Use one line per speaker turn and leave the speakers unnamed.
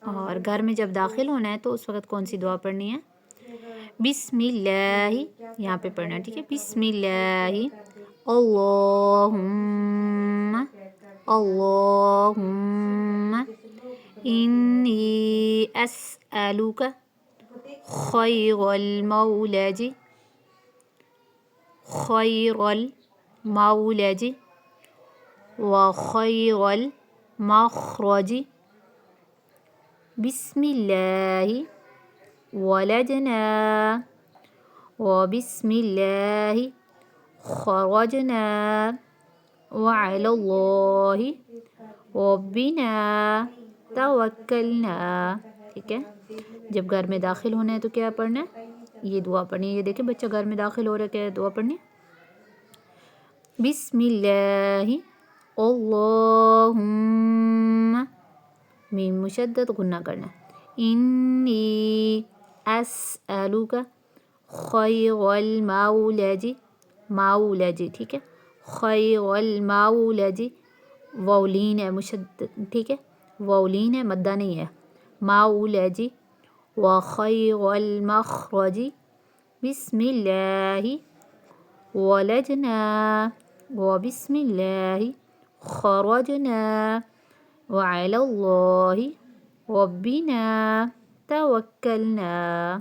اور گھر میں جب داخل ہونا ہے تو اس وقت کون سی دعا پڑھنی ہے؟ بسم اللہ، یہاں پہ پڑھنا ہے، ٹھیک ہے؟ بسم اللہ اللہم اللہم انی اسألک خیر المولج خیر المولج وخیر المخرج بسم اللہ ولجنا وبسم اللہ خرجنا وعلى اللہ ربنا توکلنا، ٹھیک ہے؟ جب گھر میں داخل ہونا ہے تو کیا پڑھنا ہے؟ یہ دعا پڑھنی ہے۔ یہ دیکھیں بچہ گھر میں داخل ہو رہا ہے، کیا دعا پڑھنی ہے؟ بسم اللہ اللہم، میم مشدد غنہ کرنا، انی اسألک خیر المولج مولج، ٹھیک ہے؟ خیر المولج، وولین ہے مشدد، ٹھیک ہے؟ وولین ہے، مدہ نہیں ہے، مولج وخیر المخرج بسم اللہ ولجنا وبسم اللہ خرجنا وعلى اللہ ربنا توکلنا۔